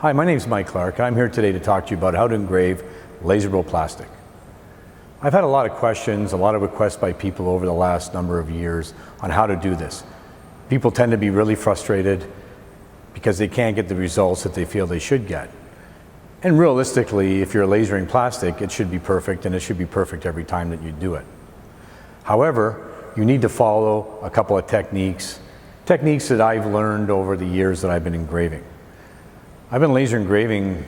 Hi, my name is Mike Clark. I'm here today to talk to you about how to engrave laserable plastic. I've had a lot of questions, a lot of requests by people over the last number of years on how to do this. People tend to be really frustrated because they can't get the results that they feel they should get. And realistically, if you're lasering plastic, it should be perfect, and it should be perfect every time that you do it. However, you need to follow a couple of techniques that I've learned over the years that I've been engraving. I've been laser engraving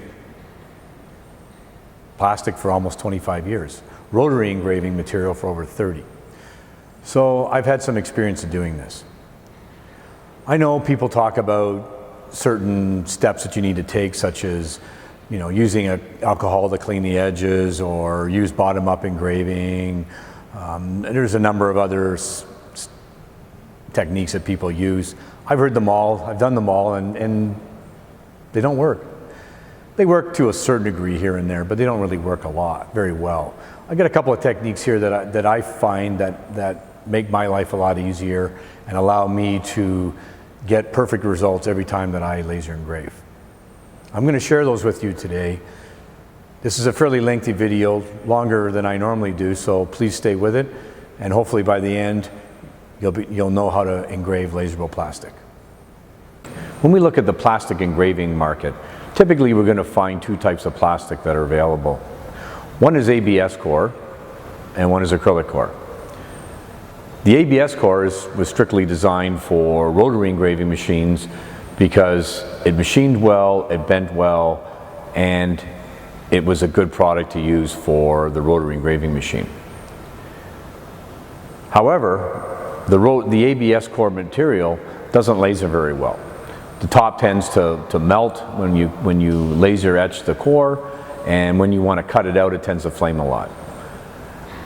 plastic for almost 25 years, rotary engraving material for over 30. So I've had some experience in doing this. I know people talk about certain steps that you need to take, such as using alcohol to clean the edges, or use bottom-up engraving. There's a number of other techniques that people use. I've heard them all, I've done them all, and they don't work. They work to a certain degree here and there, but they don't really work very well. I've got a couple of techniques here that I find that make my life a lot easier and allow me to get perfect results every time that I laser engrave. I'm going to share those with you today. This is a fairly lengthy video, longer than I normally do, so please stay with it, and hopefully by the end you'll know how to engrave laserable plastic. When we look at the plastic engraving market, typically we're going to find two types of plastic that are available. One is ABS core and one is acrylic core. The ABS core was strictly designed for rotary engraving machines because it machined well, it bent well, and it was a good product to use for the rotary engraving machine. However, the ABS core material doesn't laser very well. The top tends to melt when you laser etch the core, and when you want to cut it out, it tends to flame a lot.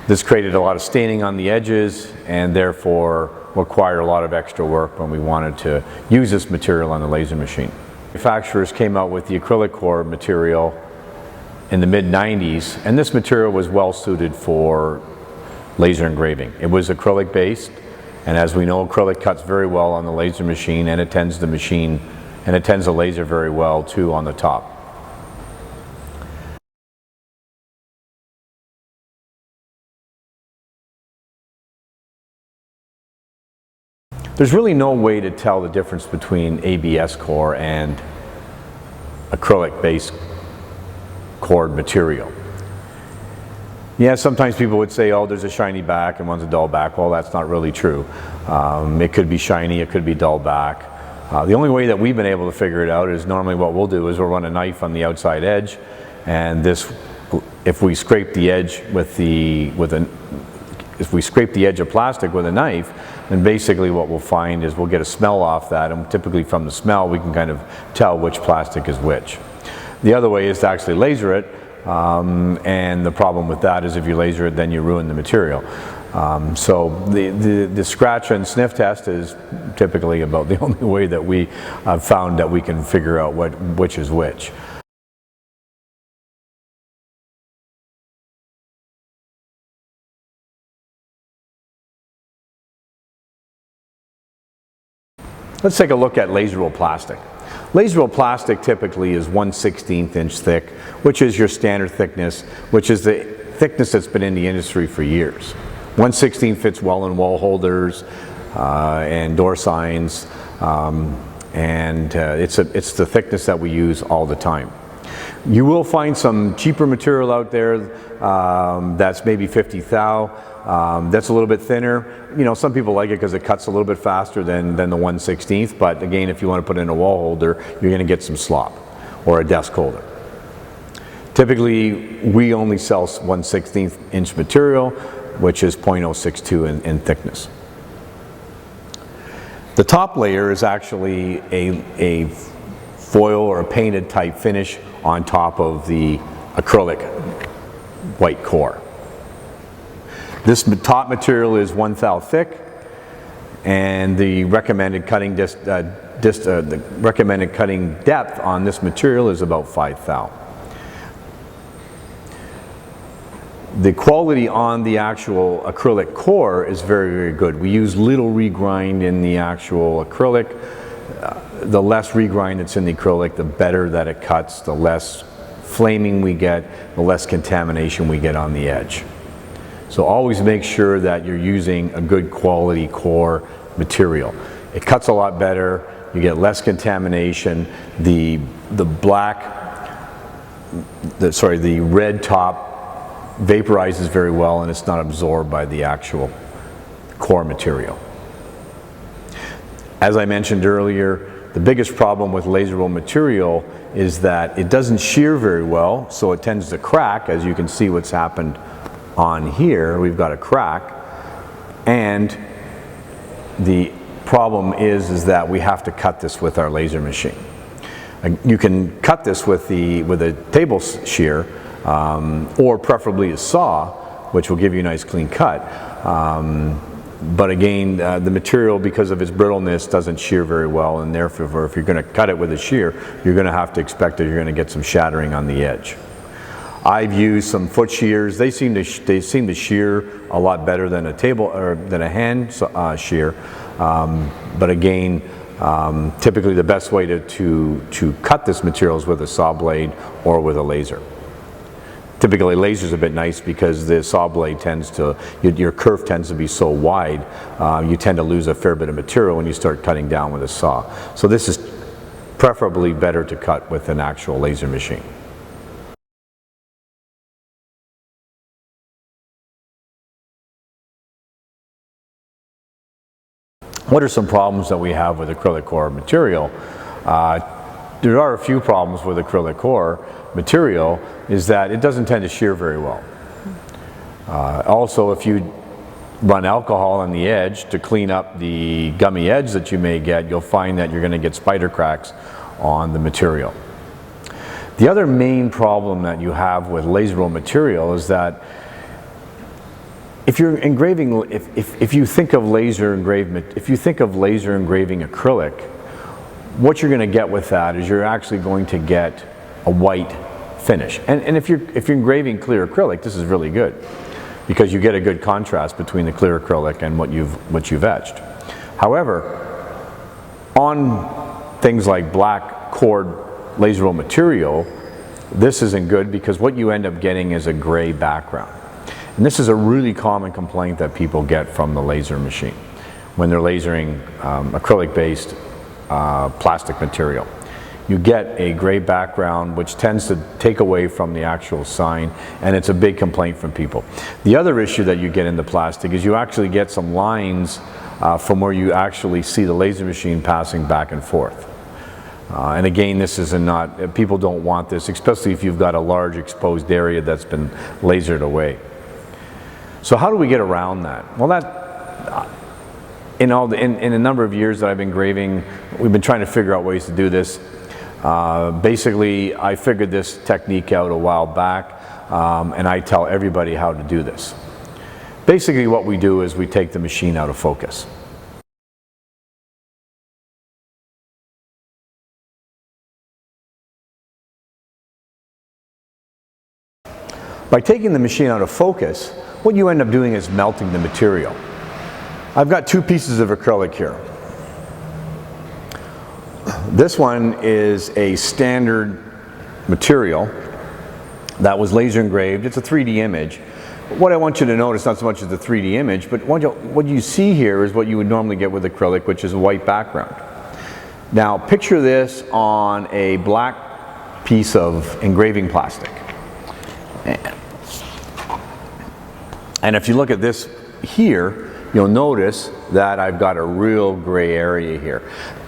This created a lot of staining on the edges and therefore required a lot of extra work when we wanted to use this material on the laser machine. Manufacturers came out with the acrylic core material in the mid-90s, and this material was well suited for laser engraving. It was acrylic based, and as we know, acrylic cuts very well on the laser machine, and it tends to laser very well too on the top. There's really no way to tell the difference between ABS core and acrylic based cored material. Yeah, sometimes people would say, oh, there's a shiny back and one's a dull back. Well, that's not really true. It could be shiny, it could be dull back. The only way that we've been able to figure it out is normally what we'll do is we'll run a knife on the outside edge, and if we scrape the edge if we scrape the edge of plastic with a knife, then basically what we'll find is we'll get a smell off that, and typically from the smell we can kind of tell which plastic is which. The other way is to actually laser it. And the problem with that is if you laser it, then you ruin the material. So the scratch and sniff test is typically about the only way that we have found that we can figure out which is which. Let's take a look at laserable plastic. Laserable plastic typically is 1/16 inch thick, which is your standard thickness, which is the thickness that's been in the industry for years. 1/16 fits well in wall holders and door signs, and it's the thickness that we use all the time. You will find some cheaper material out there that's maybe 50 thou. That's a little bit thinner. Some people like it because it cuts a little bit faster than the 1/16, but again, if you want to put it in a wall holder, you're going to get some slop, or a desk holder. Typically, we only sell 1/16 inch material, which is 0.062 in thickness. The top layer is actually a foil or a painted type finish on top of the acrylic white core. This top material is 1 thou thick, and the recommended cutting depth on this material is about 5 thou. The quality on the actual acrylic core is very, very good. We use little regrind in the actual acrylic. the less regrind that's in the acrylic, the better that it cuts, the less flaming we get, the less contamination we get on the edge. So always make sure that you're using a good quality core material. It cuts a lot better, you get less contamination, the red top vaporizes very well and it's not absorbed by the actual core material. As I mentioned earlier, the biggest problem with laserable material is that it doesn't shear very well, so it tends to crack. As you can see what's happened on here, we've got a crack, and the problem is that we have to cut this with our laser machine. You can cut this with a table shear, or preferably a saw, which will give you a nice clean cut. But again, the material, because of its brittleness, doesn't shear very well, and therefore if you're going to cut it with a shear, you're going to have to expect that you're going to get some shattering on the edge. I've used some foot shears. They seem to shear a lot better than a table or than a hand shear. But again, typically the best way to cut this material is with a saw blade or with a laser. Typically, laser's a bit nice because the saw blade tends to, your kerf tends to be so wide, you tend to lose a fair bit of material when you start cutting down with a saw. So this is preferably better to cut with an actual laser machine. What are some problems that we have with acrylic core material? There are a few problems with acrylic core material, is that it doesn't tend to shear very well. Also, if you run alcohol on the edge to clean up the gummy edge that you may get, you'll find that you're going to get spider cracks on the material. The other main problem that you have with laserable material is that if you're engraving, if you think of laser engraving acrylic, what you're going to get with that is you're actually going to get a white finish. And if you're engraving clear acrylic, this is really good because you get a good contrast between the clear acrylic and what you've etched. However, on things like black cored laserable material, this isn't good because what you end up getting is a gray background. And this is a really common complaint that people get from the laser machine when they're lasering acrylic-based plastic material. You get a gray background which tends to take away from the actual sign, and it's a big complaint from people. The other issue that you get in the plastic is you actually get some lines from where you actually see the laser machine passing back and forth. And again, this is not, people don't want this, especially if you've got a large exposed area that's been lasered away. So how do we get around that? Well, in a number of years that I've been engraving, we've been trying to figure out ways to do this. Basically, I figured this technique out a while back, and I tell everybody how to do this. Basically, what we do is we take the machine out of focus. By taking the machine out of focus, what you end up doing is melting the material. I've got two pieces of acrylic here. This one is a standard material that was laser engraved. It's a 3D image. What I want you to notice, not so much as the 3D image, but what you see here is what you would normally get with acrylic, which is a white background. Now picture this on a black piece of engraving plastic. And if you look at this here, you'll notice that I've got a real gray area here.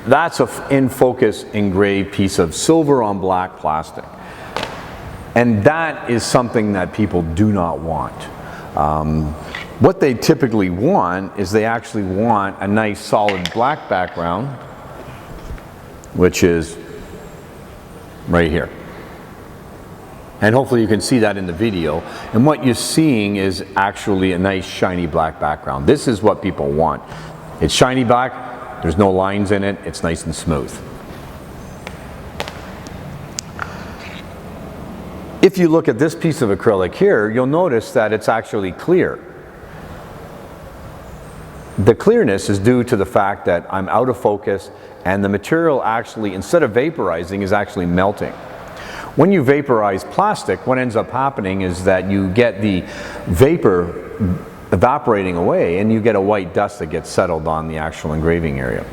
That's an in-focus engraved piece of silver on black plastic. And that is something that people do not want. What they typically want is they actually want a nice solid black background, which is right here. And hopefully you can see that in the video. And what you're seeing is actually a nice shiny black background. This is what people want. It's shiny black, there's no lines in it, it's nice and smooth. If you look at this piece of acrylic here, you'll notice that it's actually clear. The clearness is due to the fact that I'm out of focus and the material actually, instead of vaporizing, is actually melting. When you vaporize plastic, what ends up happening is that you get the vapor evaporating away and you get a white dust that gets settled on the actual engraving area.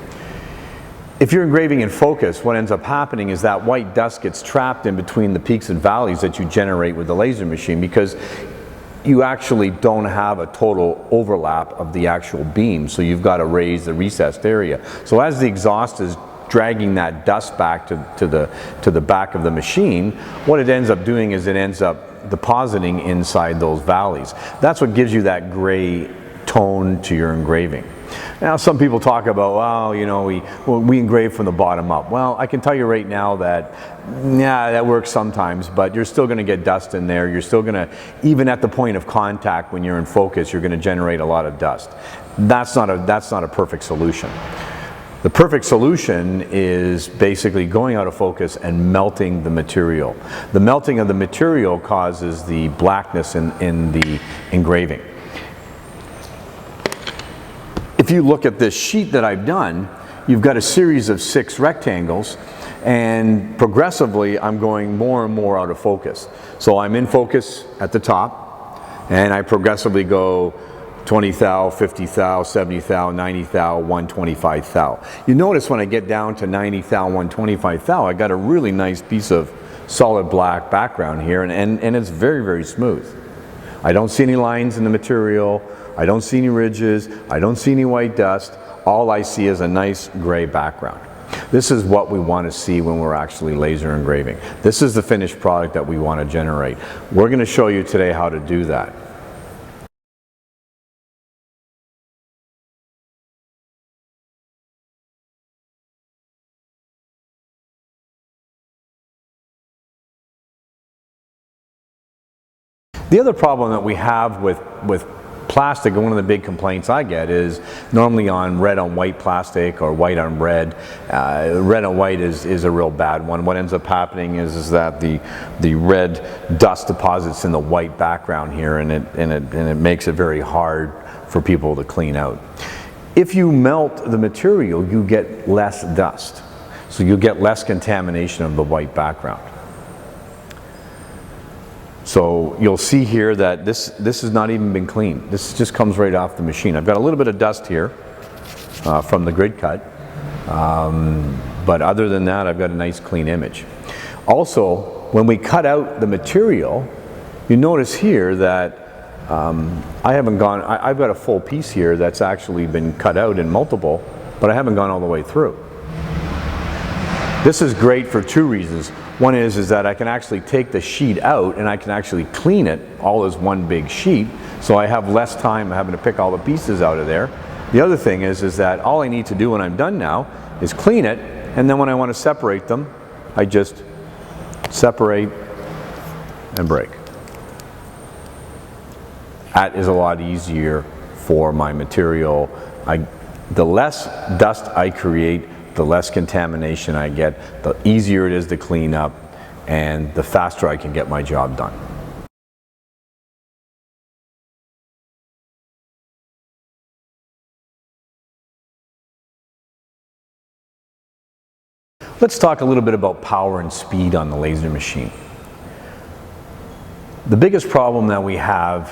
If you're engraving in focus, what ends up happening is that white dust gets trapped in between the peaks and valleys that you generate with the laser machine, because you actually don't have a total overlap of the actual beam, so you've got to raise the recessed area. So as the exhaust is dragging that dust back to the back of the machine, what it ends up doing is it ends up depositing inside those valleys. That's what gives you that gray tone to your engraving. Now, some people talk about, well, you know, we engrave from the bottom up. Well, I can tell you right now that, yeah, that works sometimes, but you're still going to get dust in there. You're still going to, even at the point of contact when you're in focus, you're going to generate a lot of dust. That's not a perfect solution. The perfect solution is basically going out of focus and melting the material. The melting of the material causes the blackness in the engraving. If you look at this sheet that I've done, you've got a series of 6 rectangles, and progressively I'm going more and more out of focus. So I'm in focus at the top, and I progressively go 20 thou, 50 thou, 70 thou, 90 thou, 125 thou. You notice when I get down to 90 thou, 125 thou, I got a really nice piece of solid black background here, and it's very, very smooth. I don't see any lines in the material. I don't see any ridges. I don't see any white dust. All I see is a nice gray background. This is what we want to see when we're actually laser engraving. This is the finished product that we want to generate. We're going to show you today how to do that. The other problem that we have with plastic, and one of the big complaints I get is normally on red on white plastic or white on red. Red on white is a real bad one. What ends up happening is that the red dust deposits in the white background here, and it makes it very hard for people to clean out. If you melt the material, you get less dust, so you get less contamination of the white background. So you'll see here that this has not even been cleaned. This just comes right off the machine. I've got a little bit of dust here from the grid cut, but other than that, I've got a nice clean image. Also, when we cut out the material, you notice here that I've got a full piece here that's actually been cut out in multiple, but I haven't gone all the way through. This is great for 2 reasons. One is that I can actually take the sheet out and I can actually clean it all as one big sheet, so I have less time having to pick all the pieces out of there. The other thing is that all I need to do when I'm done now is clean it, and then when I want to separate them, I just separate and break. That is a lot easier for my material. The less dust I create, the less contamination I get, the easier it is to clean up, and the faster I can get my job done. Let's talk a little bit about power and speed on the laser machine. The biggest problem that we have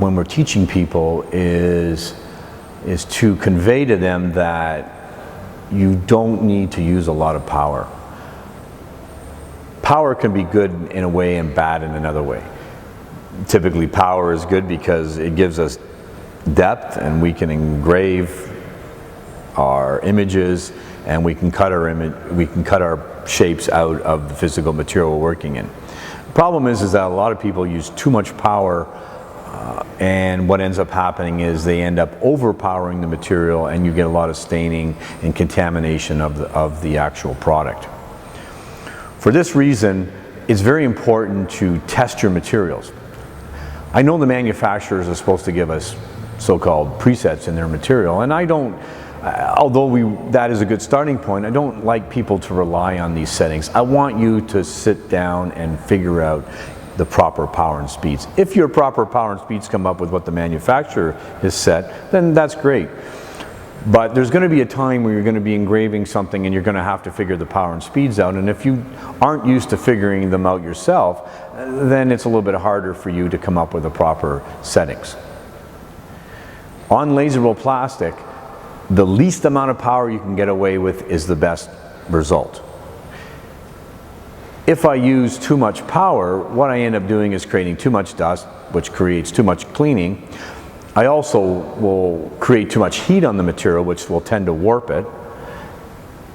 when we're teaching people is to convey to them that you don't need to use a lot of power. Power can be good in a way and bad in another way. Typically power is good because it gives us depth, and we can engrave our images, and we can cut our shapes out of the physical material we're working in. The problem is that a lot of people use too much power, and what ends up happening is they end up overpowering the material, and you get a lot of staining and contamination of the actual product. For this reason, it's very important to test your materials. I know the manufacturers are supposed to give us so-called presets in their material, and I don't, although that is a good starting point, I don't like people to rely on these settings. I want you to sit down and figure out the proper power and speeds. If your proper power and speeds come up with what the manufacturer has set, then that's great. But there's going to be a time where you're going to be engraving something and you're going to have to figure the power and speeds out, and if you aren't used to figuring them out yourself, then it's a little bit harder for you to come up with the proper settings. On laserable plastic, the least amount of power you can get away with is the best result. If I use too much power, what I end up doing is creating too much dust, which creates too much cleaning. I also will create too much heat on the material, which will tend to warp it,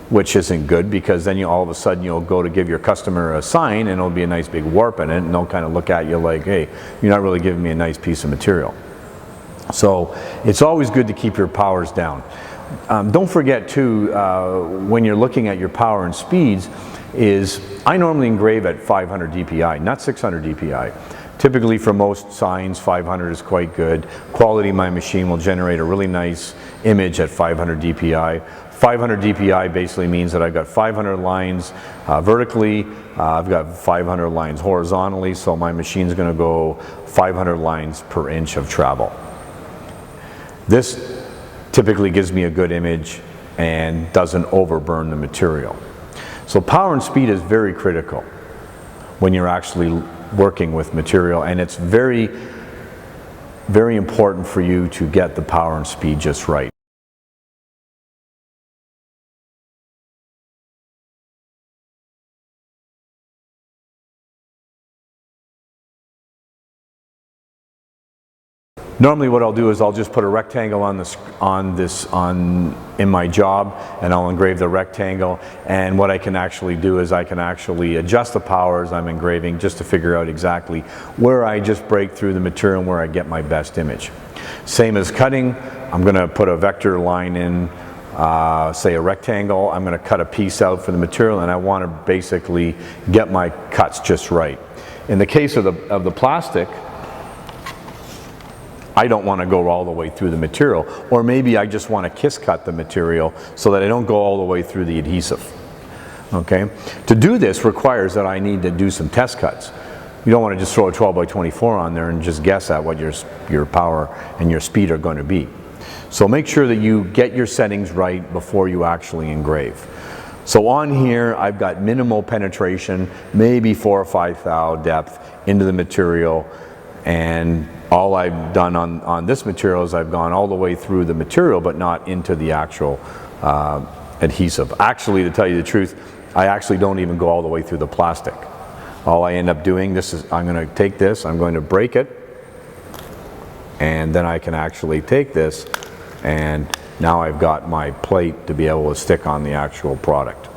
which isn't good, because then all of a sudden you'll go to give your customer a sign and it'll be a nice big warp in it, and they'll kind of look at you like, hey, you're not really giving me a nice piece of material. So it's always good to keep your powers down. Don't forget too, when you're looking at your power and speeds, is I normally engrave at 500 DPI, not 600 DPI. Typically for most signs, 500 is quite good. Quality of my machine will generate a really nice image at 500 DPI. 500 DPI basically means that I've got 500 lines vertically, I've got 500 lines horizontally, so my machine's going to go 500 lines per inch of travel. This typically gives me a good image and doesn't overburn the material. So power and speed is very critical when you're actually working with material, and it's very, very important for you to get the power and speed just right. Normally what I'll do is I'll just put a rectangle in my job, and I'll engrave the rectangle, and what I can actually do is I can actually adjust the power as I'm engraving just to figure out exactly where I just break through the material and where I get my best image. Same as cutting, I'm going to put a vector line in, say a rectangle, I'm going to cut a piece out for the material, and I want to basically get my cuts just right. In the case of the plastic, I don't want to go all the way through the material, or maybe I just want to kiss cut the material so that I don't go all the way through the adhesive. Okay? To do this requires that I need to do some test cuts. You don't want to just throw a 12 by 24 on there and just guess at what your power and your speed are going to be. So make sure that you get your settings right before you actually engrave. So on here I've got minimal penetration, maybe 4 or 5 thou depth into the material, and all I've done on this material is I've gone all the way through the material but not into the actual adhesive. Actually, to tell you the truth, I actually don't even go all the way through the plastic. All I end up doing, I'm going to take this, I'm going to break it, and then I can actually take this, and now I've got my plate to be able to stick on the actual product.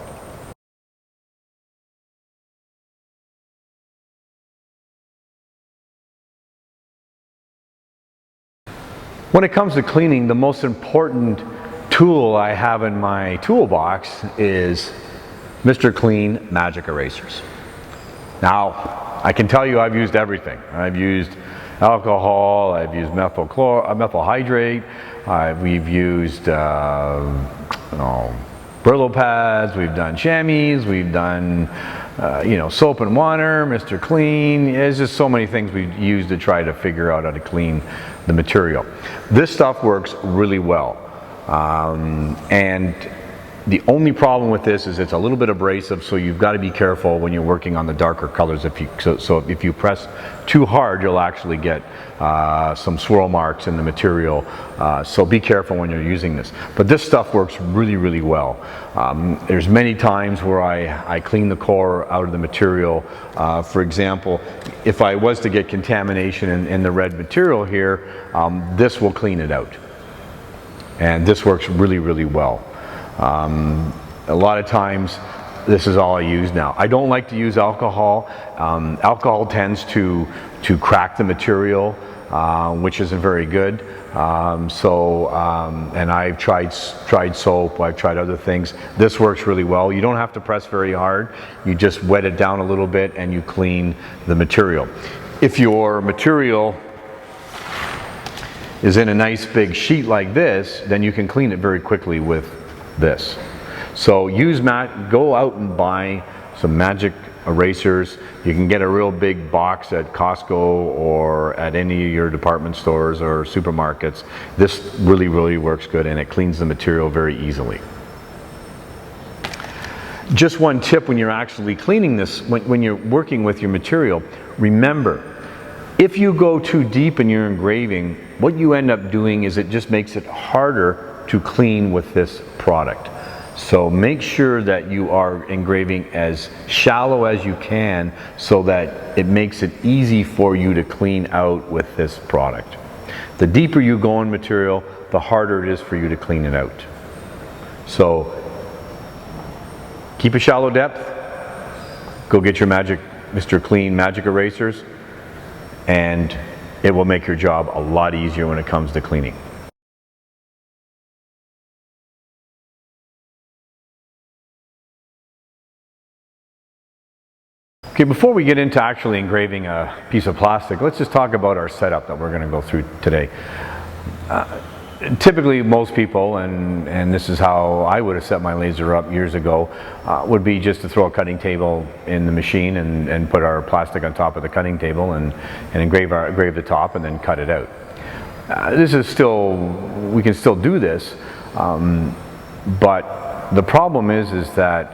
When it comes to cleaning, the most important tool I have in my toolbox is Mr. Clean Magic Erasers. Now, I can tell you I've used everything. I've used alcohol, I've used methyl hydrate, we've used Brillo pads, we've done chamois, we've done soap and water, Mr. Clean. There's just so many things we use to try to figure out how to clean the material. This stuff works really well, and the only problem with this is it's a little bit abrasive, so you've got to be careful when you're working on the darker colors. So if you press too hard, you'll actually get some swirl marks in the material, so be careful when you're using this. But this stuff works really, really well. There's many times where I clean the core out of the material. For example, if I was to get contamination in the red material here, this will clean it out. And this works really, really well. A lot of times this is all I use now. I don't like to use alcohol. Alcohol tends to crack the material, which isn't very good. And I've tried soap, I've tried other things. This works really well. You don't have to press very hard. You just wet it down a little bit and you clean the material. If your material is in a nice big sheet like this, then you can clean it very quickly with this. So go out and buy some magic erasers. You can get a real big box at Costco or at any of your department stores or supermarkets. This really, really works good, and it cleans the material very easily. Just one tip when you're actually cleaning this, when you're working with your material, remember, if you go too deep in your engraving, what you end up doing is it just makes it harder to clean with this product. So make sure that you are engraving as shallow as you can so that it makes it easy for you to clean out with this product. The deeper you go in material, the harder it is for you to clean it out. So keep a shallow depth, go get your Mr. Clean magic erasers, and it will make your job a lot easier when it comes to cleaning. Okay, before we get into actually engraving a piece of plastic, let's just talk about our setup that we're going to go through today. Typically most people, and this is how I would have set my laser up years ago, would be just to throw a cutting table in the machine and put our plastic on top of the cutting table and engrave the top and then cut it out. This is still, we can still do this, but the problem is that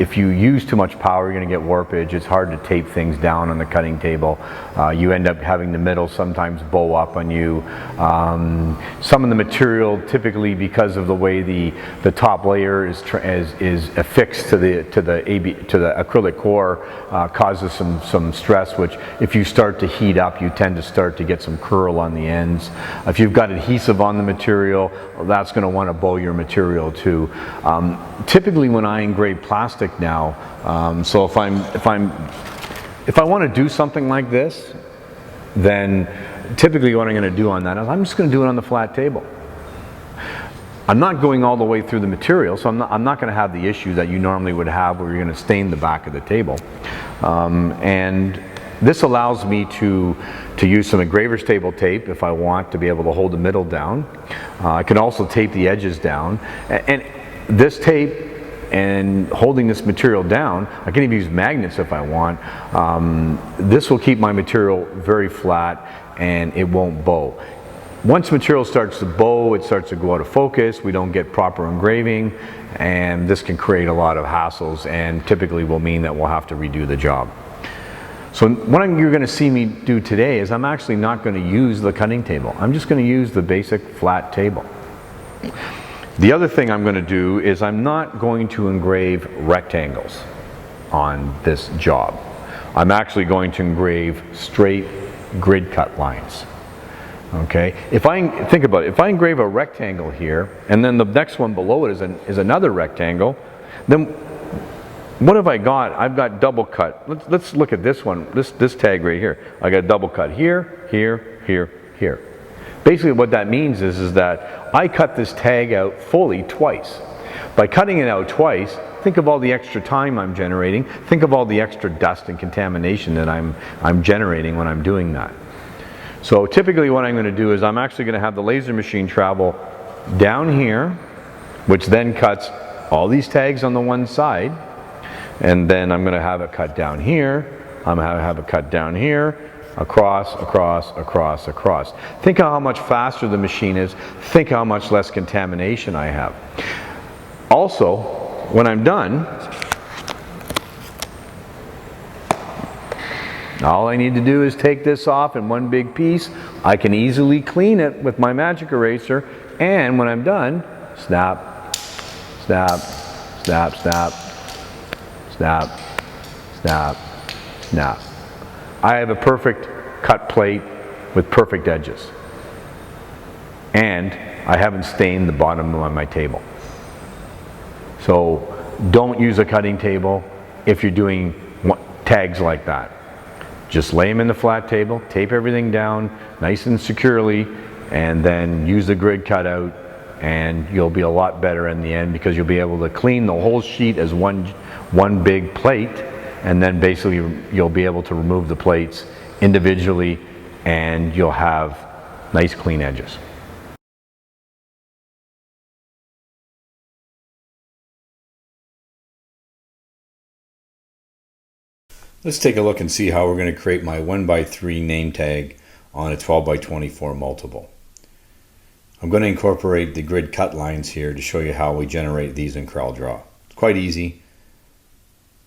if you use too much power, you're going to get warpage. It's hard to tape things down on the cutting table. You end up having the middle sometimes bow up on you. Some of the material, typically because of the way the top layer is affixed to the acrylic core, causes some stress. Which, if you start to heat up, you tend to start to get some curl on the ends. If you've got adhesive on the material, that's going to want to bow your material too. Typically, when I engrave plastic now, so if I want to do something like this, then typically what I'm going to do on that is I'm just going to do it on the flat table. I'm not going all the way through the material, so I'm not going to have the issue that you normally would have where you're going to stain the back of the table. And this allows me to use some engraver's table tape if I want to be able to hold the middle down. I can also tape the edges down. And this tape and holding this material down, I can even use magnets if I want. This will keep my material very flat and it won't bow. Once material starts to bow, it starts to go out of focus, we don't get proper engraving, and this can create a lot of hassles and typically will mean that we'll have to redo the job. So what you're going to see me do today is I'm actually not going to use the cutting table. I'm just going to use the basic flat table. The other thing I'm going to do is I'm not going to engrave rectangles on this job. I'm actually going to engrave straight grid cut lines. Okay, think about it, if I engrave a rectangle here and then the next one below it is another rectangle, then what have I got? I've got double cut. Let's look at this one, this tag right here. I got double cut here, here, here, here. Basically what that means is that I cut this tag out fully twice. By cutting it out twice, think of all the extra time I'm generating, think of all the extra dust and contamination that I'm generating when I'm doing that. So typically what I'm going to do is I'm actually going to have the laser machine travel down here, which then cuts all these tags on the one side, and then I'm going to have it cut down here, I'm going to have it cut down here, across, across, across, across. Think of how much faster the machine is. Think how much less contamination I have. Also, when I'm done, all I need to do is take this off in one big piece. I can easily clean it with my magic eraser, and when I'm done, snap, snap, snap, snap, snap, snap, snap. I have a perfect cut plate with perfect edges. And I haven't stained the bottom of my table. So don't use a cutting table if you're doing tags like that. Just lay them in the flat table, tape everything down nice and securely, and then use the grid cutout, and you'll be a lot better in the end because you'll be able to clean the whole sheet as one big plate. And then basically you'll be able to remove the plates individually and you'll have nice clean edges. Let's take a look and see how we're going to create my 1x3 name tag on a 12x24 multiple. I'm going to incorporate the grid cut lines here to show you how we generate these in CorelDraw. It's quite easy.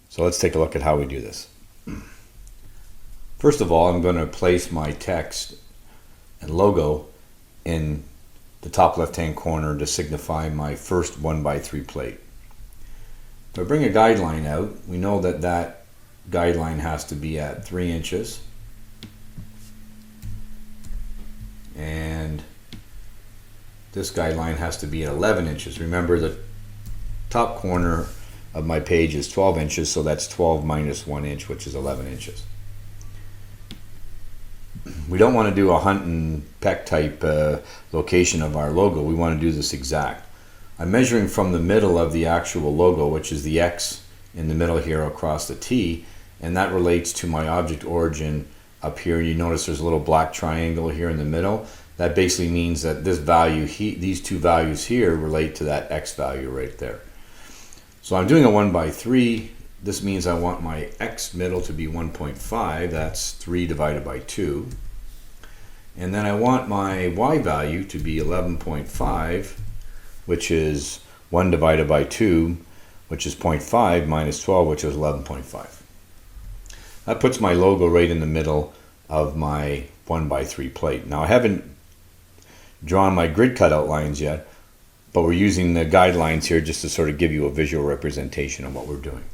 So let's take a look at how we do this. First of all, I'm going to place my text and logo in the top left-hand corner to signify my first 1x3 plate. If I bring a guideline out, we know that that guideline has to be at 3 inches, and this guideline has to be at 11 inches. Remember, the top corner of my page is 12 inches, so that's 12 minus 1 inch, which is 11 inches. We don't want to do a hunt and peck type location of our logo. We want to do this exact. I'm measuring from the middle of the actual logo, which is the X in the middle here across the T, and that relates to my object origin up here. You notice there's a little black triangle here in the middle. That basically means that this value, these two values here relate to that X value right there. So I'm doing a 1x3. This means I want my X middle to be 1.5. That's 3 divided by 2. And then I want my Y value to be 11.5, which is 1 divided by 2, which is 0.5, minus 12, which is 11.5. That puts my logo right in the middle of my 1x3 plate. Now I haven't drawn my grid cut outlines yet, but we're using the guidelines here just to sort of give you a visual representation of what we're doing.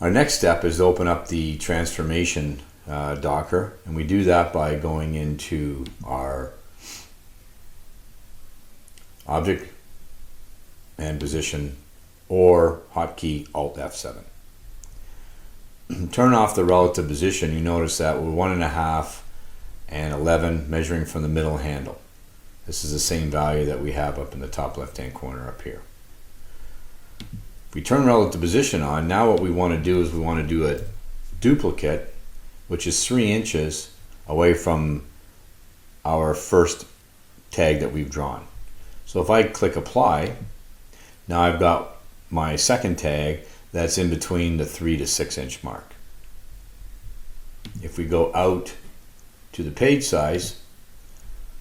Our next step is to open up the transformation Docker, and we do that by going into our object and position, or hotkey Alt F7. Turn off the relative position. You notice that we're 1.5 and 11 measuring from the middle handle. This is the same value that we have up in the top left hand corner up here. If we turn relative position on, now what we want to do is we want to do a duplicate, which is 3 inches away from our first tag that we've drawn. So if I click apply, now I've got my second tag that's in between the 3 to 6 inch mark. If we go out to the page size,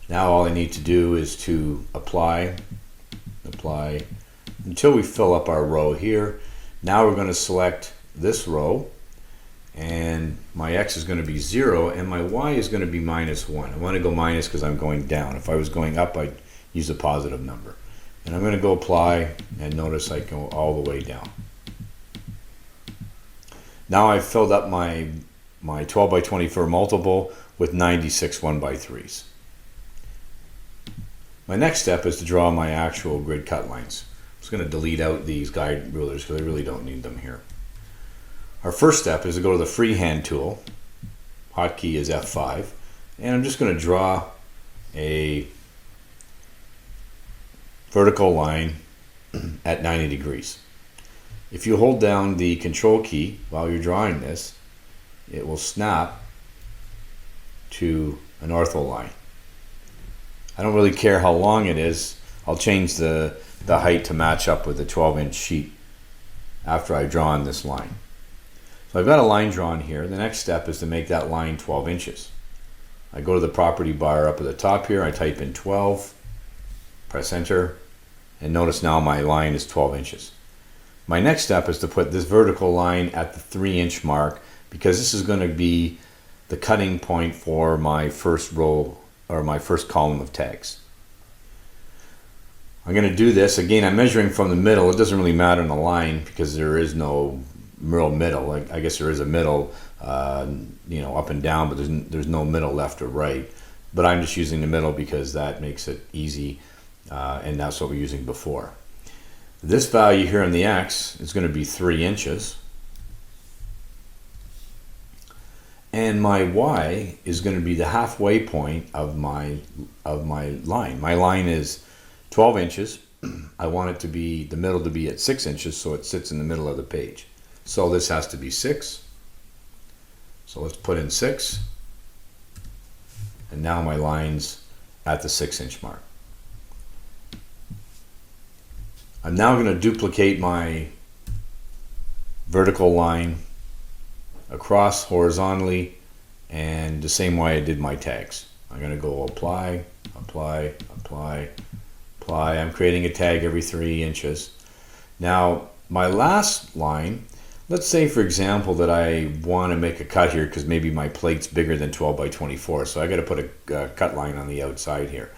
now all I need to do is to apply until we fill up our row here. Now we're going to select this row, and my X is going to be 0 and my Y is going to be minus 1. I want to go minus because I'm going down. If I was going up, I'd use a positive number. And I'm going to go apply, and notice I go all the way down. Now I've filled up my 12x24 multiple with 96 1x3s. My next step is to draw my actual grid cut lines. I'm just going to delete out these guide rulers because I really don't need them here. Our first step is to go to the freehand tool. Hotkey is F5, and I'm just going to draw a vertical line at 90 degrees. If you hold down the control key while you're drawing this, it will snap to an ortho line. I don't really care how long it is. I'll change the height to match up with the 12-inch sheet after I've drawn this line. So I've got a line drawn here. The next step is to make that line 12 inches. I go to the property bar up at the top here, I type in 12, press enter, and notice now my line is 12 inches. My next step is to put this vertical line at the 3 inch mark, because this is going to be the cutting point for my first row or my first column of tags. I'm going to do this again. I'm measuring from the middle. It doesn't really matter in a line because there is no real middle. I guess there is a middle, up and down, but there's no middle left or right. But I'm just using the middle because that makes it easy, and that's what we're using before. This value here in the X is going to be 3 inches. And my Y is going to be the halfway point of my line. My line is 12 inches. I want it to be, the middle to be at 6 inches, so it sits in the middle of the page. So this has to be 6. So let's put in 6. And now my line's at the 6 inch mark. I'm now going to duplicate my vertical line, across horizontally, and the same way I did my tags. I'm going to go apply, apply, apply, apply. I'm creating a tag every 3 inches. Now, my last line, let's say for example that I want to make a cut here because maybe my plate's bigger than 12 by 24, so I got to put a cut line on the outside here.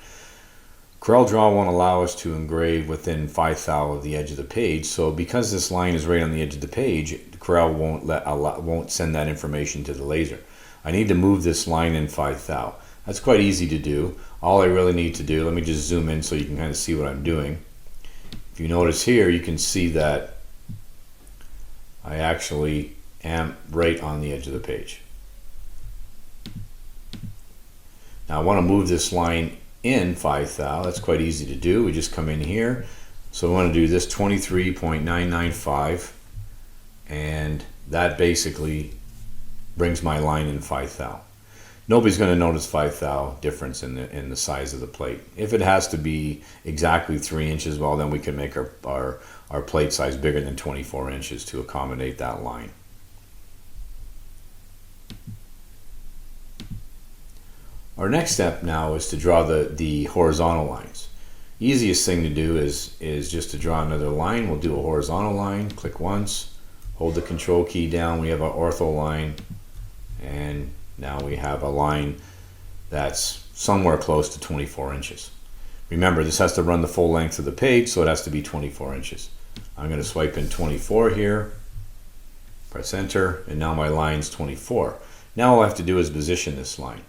CorelDraw won't allow us to engrave within 5 thou of the edge of the page, so because this line is right on the edge of the page, Corel won't send that information to the laser. I need to move this line in 5 thou. That's quite easy to do. All I really need to do, let me just zoom in so you can kind of see what I'm doing. If you notice here, you can see that I actually am right on the edge of the page. Now I want to move this line in 5 thou. That's quite easy to do. We just come in here. So I want to do this 23.995, and that basically brings my line in 5 thou. Nobody's going to notice 5 thou difference in the size of the plate. If it has to be exactly 3 inches, well then we can make our plate size bigger than 24 inches to accommodate that line. Our next step now is to draw the horizontal lines. Easiest thing to do is just to draw another line. We'll do a horizontal line, click once, hold the control key down, we have our ortho line, and now we have a line that's somewhere close to 24 inches. Remember, this has to run the full length of the page, so it has to be 24 inches. I'm going to swipe in 24 here, press enter, and now my line's 24. Now all I have to do is position this line.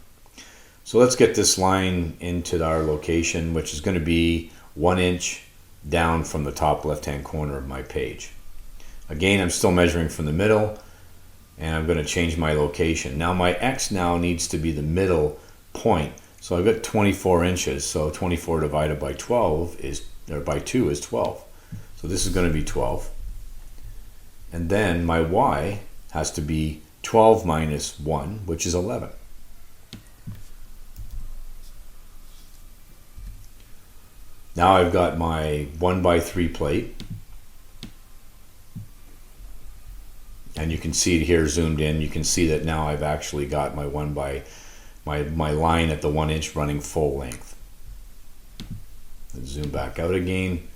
So let's get this line into our location, which is going to be 1 inch down from the top left-hand corner of my page. Again, I'm still measuring from the middle, and I'm going to change my location. Now my X now needs to be the middle point. So I've got 24 inches, so 24 divided by 12 is, or by 2 is 12. So this is going to be 12. And then my Y has to be 12 minus 1, which is 11. Now I've got my 1x3 plate, and you can see it here zoomed in. You can see that now I've actually got my my line at the 1 inch running full length. Let's zoom back out again.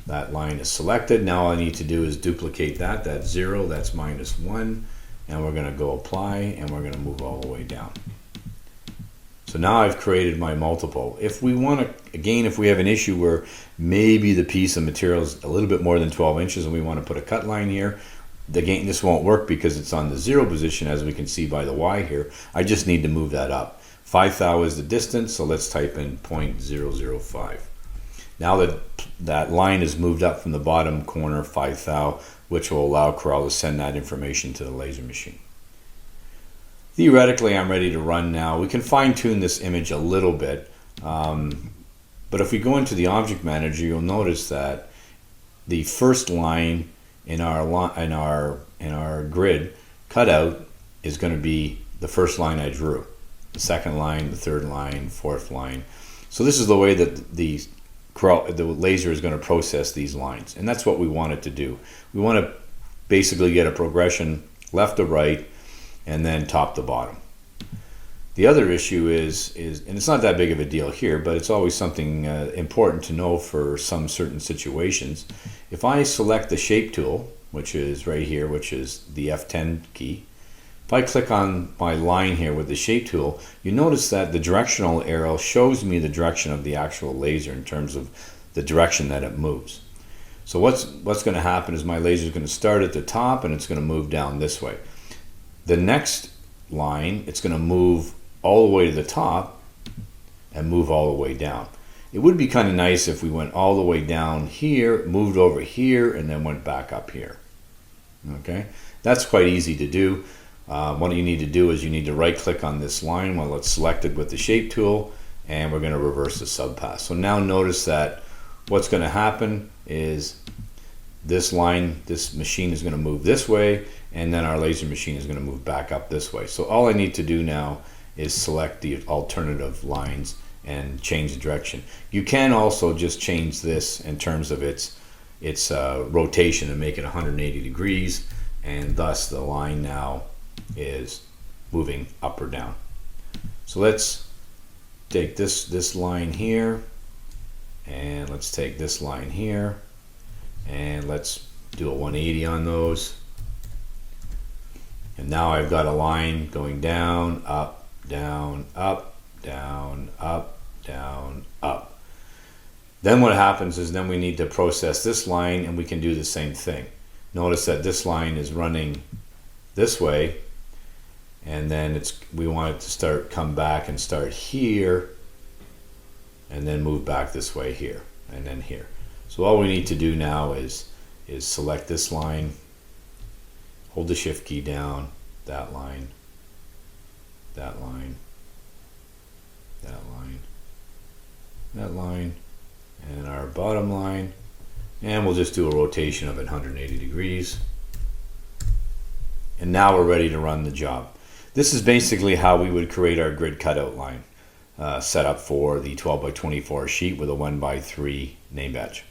That line is selected. Now all I need to do is duplicate that. That's 0, that's -1, and we're going to go apply, and we're going to move all the way down. So now I've created my multiple. If we want to, again, if we have an issue where maybe the piece of material is a little bit more than 12 inches and we want to put a cut line here, again, this won't work because it's on the 0 position, as we can see by the Y here. I just need to move that up. 5 thou is the distance, so let's type in 0.005. Now that that line is moved up from the bottom corner 5 thou, which will allow Corel to send that information to the laser machine. Theoretically, I'm ready to run now. We can fine-tune this image a little bit, but if we go into the Object Manager, you'll notice that the first line in our grid cutout is going to be the first line I drew. The second line, the third line, fourth line. So this is the way that the laser is going to process these lines, and that's what we want it to do. We want to basically get a progression left to right, and then top to bottom. The other issue is, and it's not that big of a deal here, but it's always something important to know for some certain situations. If I select the shape tool, which is right here, which is the F10 key, if I click on my line here with the shape tool, you notice that the directional arrow shows me the direction of the actual laser in terms of the direction that it moves. So what's going to happen is my laser is going to start at the top and it's going to move down this way. The next line, it's going to move all the way to the top and move all the way down. It would be kind of nice if we went all the way down here, moved over here, and then went back up here. Okay, that's quite easy to do. What you need to do is you need to right click on this line while it's selected with the shape tool, and we're going to reverse the subpath. So now notice that what's going to happen is this line, this machine is going to move this way, and then our laser machine is going to move back up this way. So all I need to do now is select the alternative lines and change the direction. You can also just change this in terms of its rotation and make it 180 degrees. and thus the line now is moving up or down. So let's take this line here, and let's take this line here, and let's do a 180 on those. And now I've got a line going down, up, down, up, down, up, down, up. Then what happens is then we need to process this line, and we can do the same thing. Notice that this line is running this way, and then we want it to come back and start here, and then move back this way here, and then here. So all we need to do now is select this line, hold the shift key down, that line, that line, that line, that line, and our bottom line, and we'll just do a rotation of it 180 degrees. And now we're ready to run the job. This is basically how we would create our grid cutout line set up for the 12 by 24 sheet with a 1 by 3 name badge.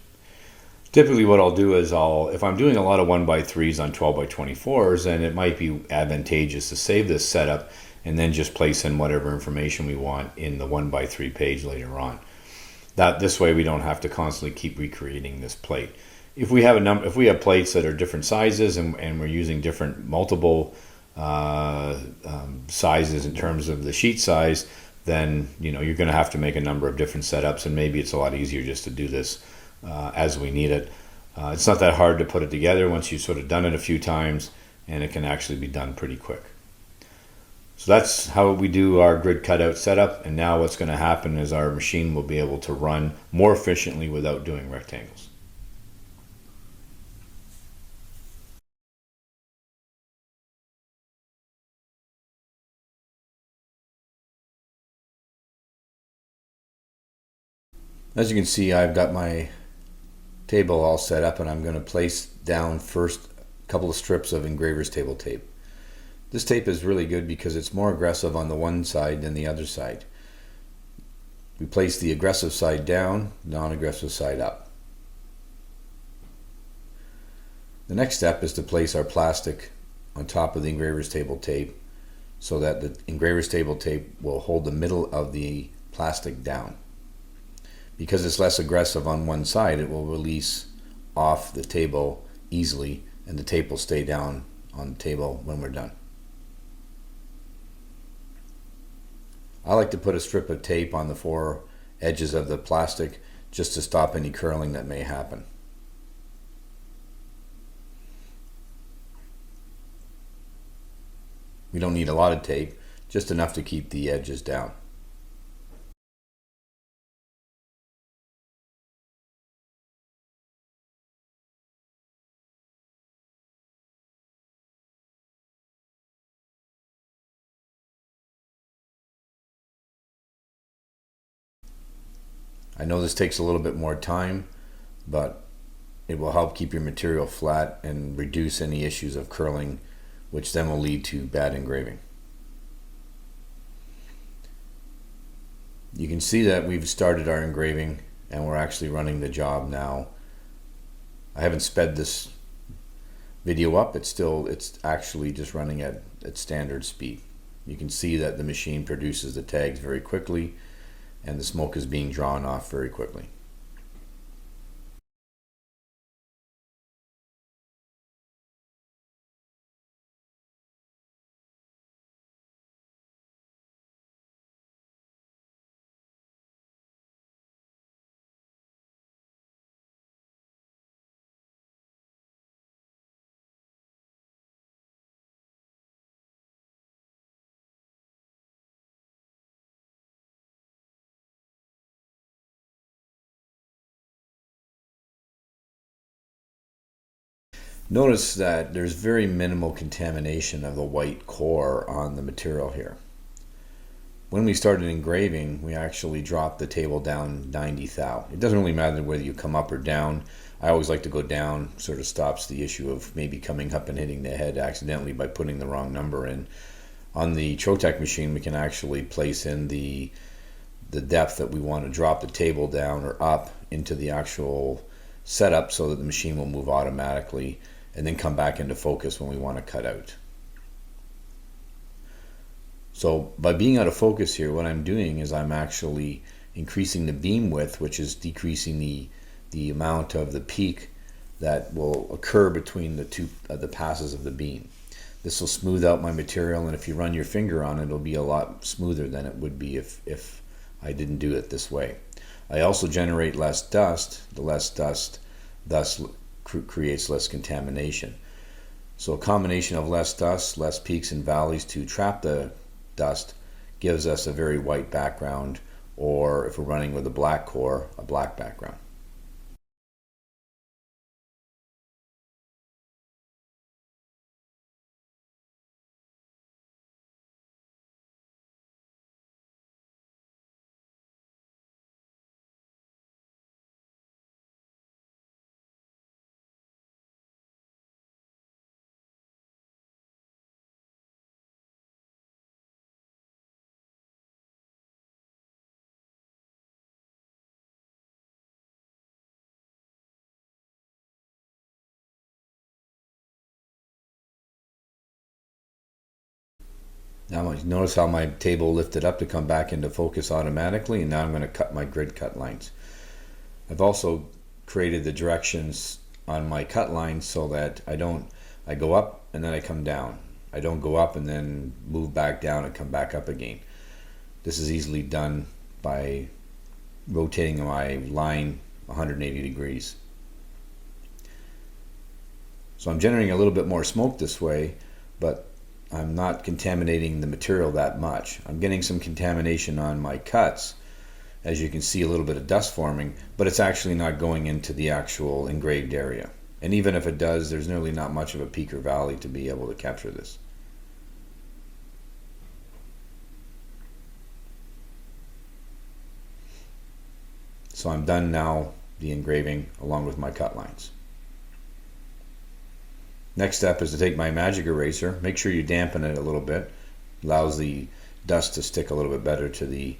Typically what I'll do is if I'm doing a lot of 1 by 3s on 12 by 24s, then it might be advantageous to save this setup and then just place in whatever information we want in the 1 by 3 page later on. This way we don't have to constantly keep recreating this plate. If we have plates that are different sizes and we're using different multiple sizes in terms of the sheet size, then you're going to have to make a number of different setups, and maybe it's a lot easier just to do this as we need it. It's not that hard to put it together once you've sort of done it a few times, and it can actually be done pretty quick. So that's how we do our grid cutout setup, and now what's going to happen is our machine will be able to run more efficiently without doing rectangles. As you can see, I've got my table all set up, and I'm going to place down first a couple of strips of engraver's table tape. This tape is really good because it's more aggressive on the one side than the other side. We place the aggressive side down, non-aggressive side up. The next step is to place our plastic on top of the engraver's table tape so that the engraver's table tape will hold the middle of the plastic down. Because it's less aggressive on one side, it will release off the table easily, and the tape will stay down on the table when we're done. I like to put a strip of tape on the four edges of the plastic just to stop any curling that may happen. We don't need a lot of tape, just enough to keep the edges down. I know this takes a little bit more time, but it will help keep your material flat and reduce any issues of curling, which then will lead to bad engraving. You can see that we've started our engraving and we're actually running the job now. I haven't sped this video up, it's actually just running at standard speed. You can see that the machine produces the tags very quickly, and the smoke is being drawn off very quickly. Notice that there's very minimal contamination of the white core on the material here. When we started engraving, we actually dropped the table down 90 thou. It doesn't really matter whether you come up or down. I always like to go down, sort of stops the issue of maybe coming up and hitting the head accidentally by putting the wrong number in. On the Trotec machine, we can actually place in the depth that we want to drop the table down or up into the actual setup so that the machine will move automatically. and then come back into focus when we want to cut out. So by being out of focus here, what I'm doing is I'm actually increasing the beam width, which is decreasing the amount of the peak that will occur between the two the passes of the beam. This will smooth out my material, and if you run your finger on it, it'll be a lot smoother than it would be if I didn't do it this way. I also generate less dust. The less dust thus creates less contamination. So a combination of less dust, less peaks and valleys to trap the dust gives us a very white background, or if we're running with a black core, a black background. Now notice how my table lifted up to come back into focus automatically, and now I'm going to cut my grid cut lines. I've also created the directions on my cut lines so that I go up and then I come down. I don't go up and then move back down and come back up again. This is easily done by rotating my line 180 degrees. So I'm generating a little bit more smoke this way, but I'm not contaminating the material that much. I'm getting some contamination on my cuts. As you can see, a little bit of dust forming, but it's actually not going into the actual engraved area. And even if it does, there's nearly not much of a peak or valley to be able to capture this. So I'm done now the engraving along with my cut lines. Next step is to take my magic eraser. Make sure you dampen it a little bit. Allows the dust to stick a little bit better to the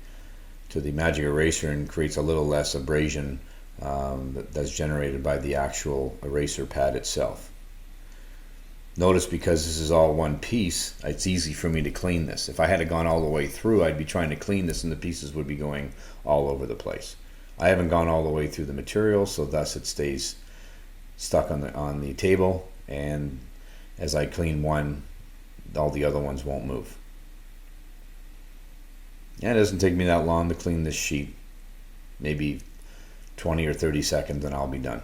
magic eraser and creates a little less abrasion that's generated by the actual eraser pad itself. Notice, because this is all one piece, it's easy for me to clean this. If I had gone all the way through, I'd be trying to clean this and the pieces would be going all over the place. I haven't gone all the way through the material, so thus it stays stuck on the table, and as I clean one, all the other ones won't move. And it doesn't take me that long to clean this sheet, maybe 20 or 30 seconds, and I'll be done.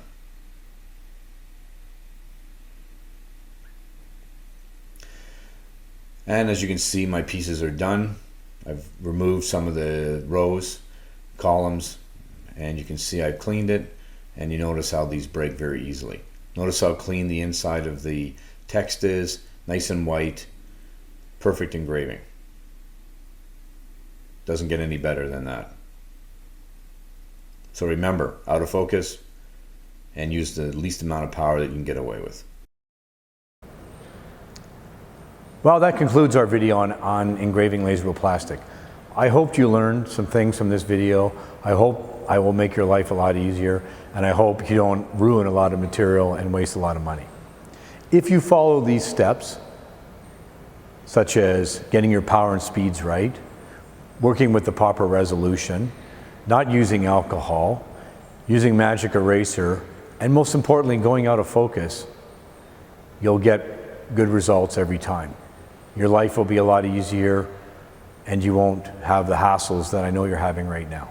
And as you can see, my pieces are done. I've removed some of the rows, columns, and you can see I've cleaned it, and you notice how these break very easily. Notice how clean the inside of the text is, nice and white, perfect engraving. Doesn't get any better than that. So remember, out of focus, and use the least amount of power that you can get away with. Well, that concludes our video on engraving laserable plastic. I hope you learned some things from this video. I hope I will make your life a lot easier, and I hope you don't ruin a lot of material and waste a lot of money. If you follow these steps, such as getting your power and speeds right, working with the proper resolution, not using alcohol, using magic eraser, and most importantly, going out of focus, you'll get good results every time. Your life will be a lot easier, and you won't have the hassles that I know you're having right now.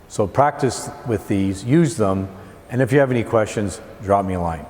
So practice with these, use them, and if you have any questions, drop me a line.